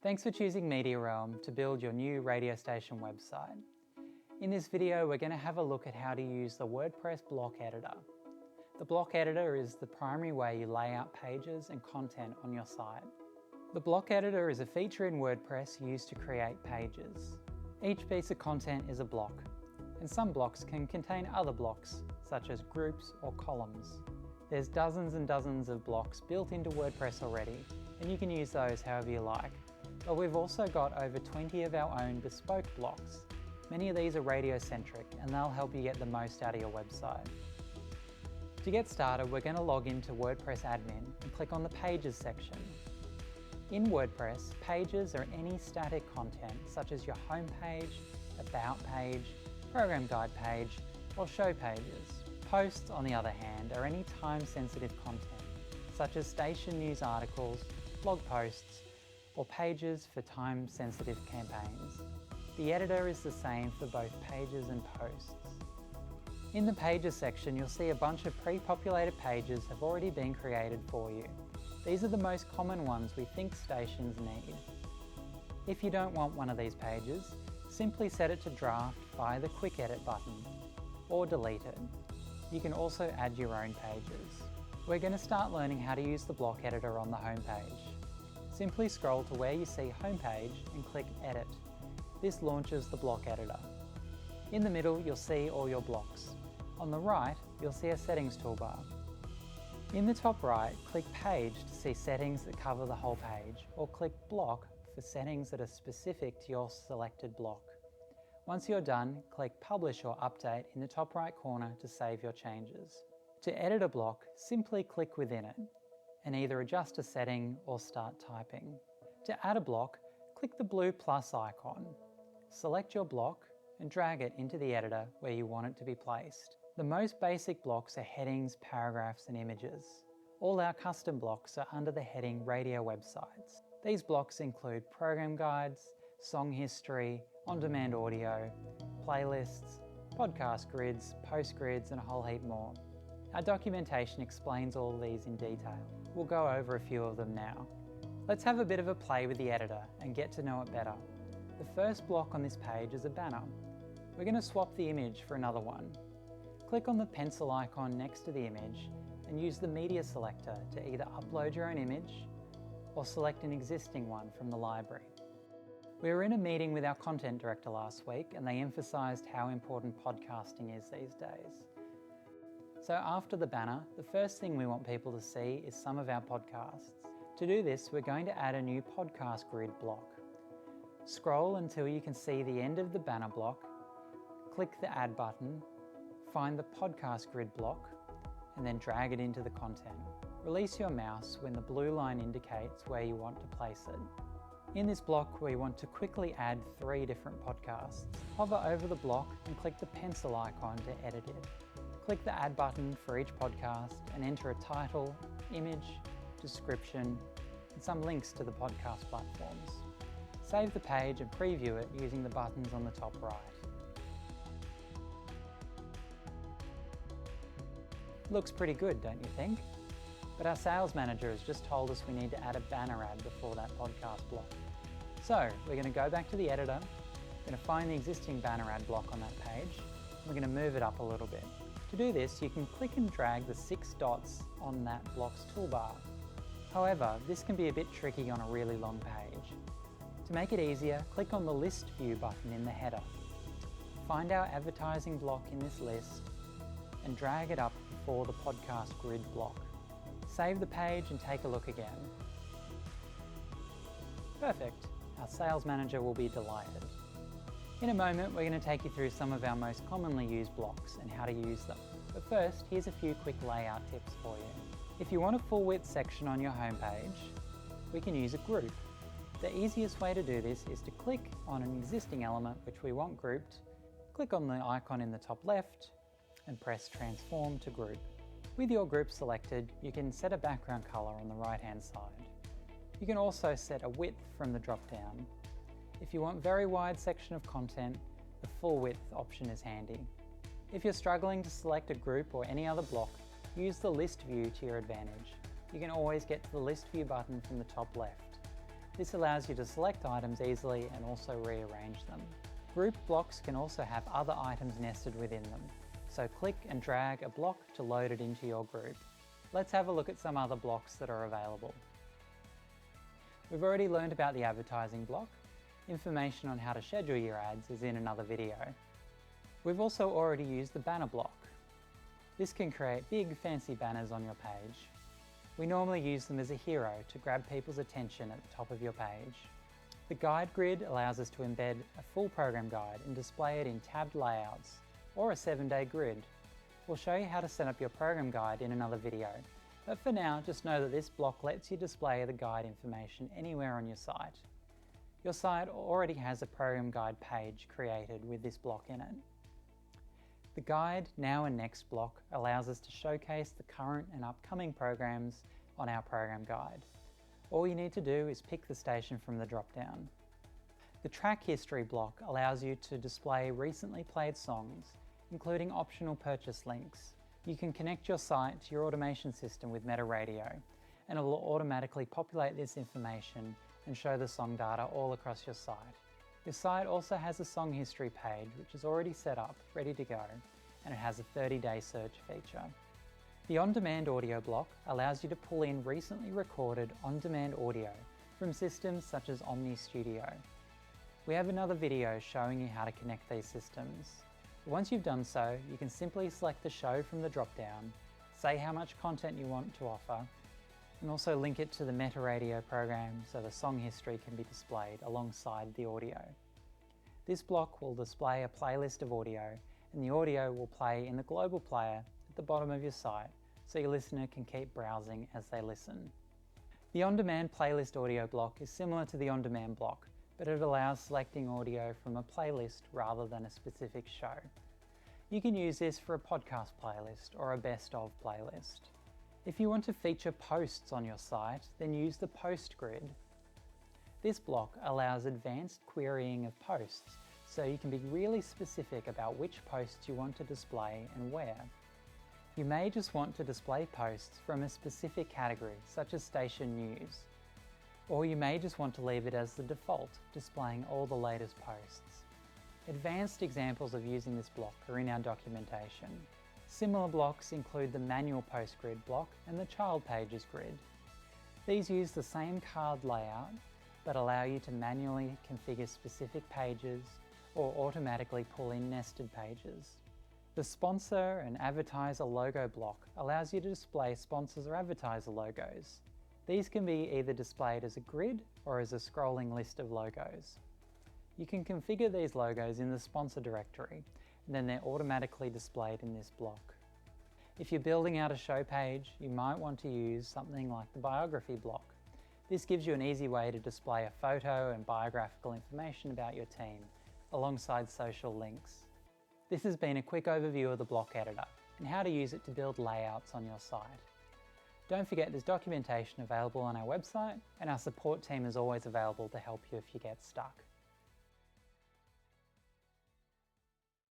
Thanks for choosing MediaRealm to build your new radio station website. In this video, we're going to have a look at how to use the WordPress block editor. The block editor is the primary way you lay out pages and content on your site. The block editor is a feature in WordPress used to create pages. Each piece of content is a block, and some blocks can contain other blocks, such as groups or columns. There's dozens and dozens of blocks built into WordPress already, and you can use those however you like. But we've also got over 20 of our own bespoke blocks. Many of these are radio-centric, and they'll help you get the most out of your website. To get started, we're going to log into WordPress admin and click on the Pages section. In WordPress, pages are any static content such as your home page, about page, program guide page, or show pages. Posts, on the other hand, are any time-sensitive content, such as station news articles, blog posts, or pages for time-sensitive campaigns. The editor is the same for both pages and posts. In the Pages section, you'll see a bunch of pre-populated pages have already been created for you. These are the most common ones we think stations need. If you don't want one of these pages, simply set it to draft via the Quick Edit button, or delete it. You can also add your own pages. We're going to start learning how to use the block editor on the home page. Simply scroll to where you see Homepage and click Edit. This launches the block editor. In the middle, you'll see all your blocks. On the right, you'll see a settings toolbar. In the top right, click Page to see settings that cover the whole page, or click Block for settings that are specific to your selected block. Once you're done, click Publish or Update in the top right corner to save your changes. To edit a block, simply click within it and either adjust a setting or start typing. To add a block, click the blue plus icon. Select your block and drag it into the editor where you want it to be placed. The most basic blocks are headings, paragraphs, and images. All our custom blocks are under the heading Radio Websites. These blocks include program guides, song history, on-demand audio, playlists, podcast grids, post grids, and a whole heap more. Our documentation explains all of these in detail. We'll go over a few of them now. Let's have a bit of a play with the editor and get to know it better. The first block on this page is a banner. We're going to swap the image for another one. Click on the pencil icon next to the image and use the media selector to either upload your own image or select an existing one from the library. We were in a meeting with our content director last week and they emphasised how important podcasting is these days. So after the banner, the first thing we want people to see is some of our podcasts. To do this, we're going to add a new podcast grid block. Scroll until you can see the end of the banner block, click the Add button, find the podcast grid block, and then drag it into the content. Release your mouse when the blue line indicates where you want to place it. In this block, we want to quickly add 3 different podcasts. Hover over the block and click the pencil icon to edit it. Click the Add button for each podcast and enter a title, image, description, and some links to the podcast platforms. Save the page and preview it using the buttons on the top right. Looks pretty good, don't you think? But our sales manager has just told us we need to add a banner ad before that podcast block. So we're going to go back to the editor, we're going to find the existing banner ad block on that page, and we're going to move it up a little bit. To do this, you can click and drag the 6 dots on that block's toolbar. However, this can be a bit tricky on a really long page. To make it easier, click on the List View button in the header. Find our advertising block in this list and drag it up before the podcast grid block. Save the page and take a look again. Perfect. Our sales manager will be delighted. In a moment, we're going to take you through some of our most commonly used blocks and how to use them. But first, here's a few quick layout tips for you. If you want a full width section on your homepage, we can use a group. The easiest way to do this is to click on an existing element which we want grouped, click on the icon in the top left, and press Transform to Group. With your group selected, you can set a background color on the right-hand side. You can also set a width from the drop-down. If you want very wide section of content, the full width option is handy. If you're struggling to select a group or any other block, use the list view to your advantage. You can always get to the list view button from the top left. This allows you to select items easily and also rearrange them. Group blocks can also have other items nested within them, so click and drag a block to load it into your group. Let's have a look at some other blocks that are available. We've already learned about the advertising block. Information on how to schedule your ads is in another video. We've also already used the banner block. This can create big fancy banners on your page. We normally use them as a hero to grab people's attention at the top of your page. The guide grid allows us to embed a full program guide and display it in tabbed layouts, or a 7-day grid. We'll show you how to set up your program guide in another video, but for now just know that this block lets you display the guide information anywhere on your site. Your site already has a program guide page created with this block in it. The Guide, Now and Next block allows us to showcase the current and upcoming programs on our program guide. All you need to do is pick the station from the drop-down. The Track History block allows you to display recently played songs, including optional purchase links. You can connect your site to your automation system with MetaRadio, and it will automatically populate this information and show the song data all across your site. Your site also has a song history page which is already set up, ready to go, and it has a 30-day search feature. The on-demand audio block allows you to pull in recently recorded on-demand audio from systems such as Omny Studio. We have another video showing you how to connect these systems. Once you've done so, you can simply select the show from the drop-down, say how much content you want to offer, and also link it to the MetaRadio program so the song history can be displayed alongside the audio. This block will display a playlist of audio, and the audio will play in the global player at the bottom of your site so your listener can keep browsing as they listen. The on-demand playlist audio block is similar to the on-demand block, but it allows selecting audio from a playlist rather than a specific show. You can use this for a podcast playlist or a best of playlist. If you want to feature posts on your site, then use the post grid. This block allows advanced querying of posts, so you can be really specific about which posts you want to display and where. You may just want to display posts from a specific category, such as station news. Or you may just want to leave it as the default, displaying all the latest posts. Advanced examples of using this block are in our documentation. Similar blocks include the manual post grid block and the child pages grid. These use the same card layout, but allow you to manually configure specific pages or automatically pull in nested pages. The sponsor and advertiser logo block allows you to display sponsors or advertiser logos. These can be either displayed as a grid or as a scrolling list of logos. You can configure these logos in the sponsor directory, and then they're automatically displayed in this block. If you're building out a show page, you might want to use something like the biography block. This gives you an easy way to display a photo and biographical information about your team, alongside social links. This has been a quick overview of the block editor and how to use it to build layouts on your site. Don't forget there's documentation available on our website, and our support team is always available to help you if you get stuck.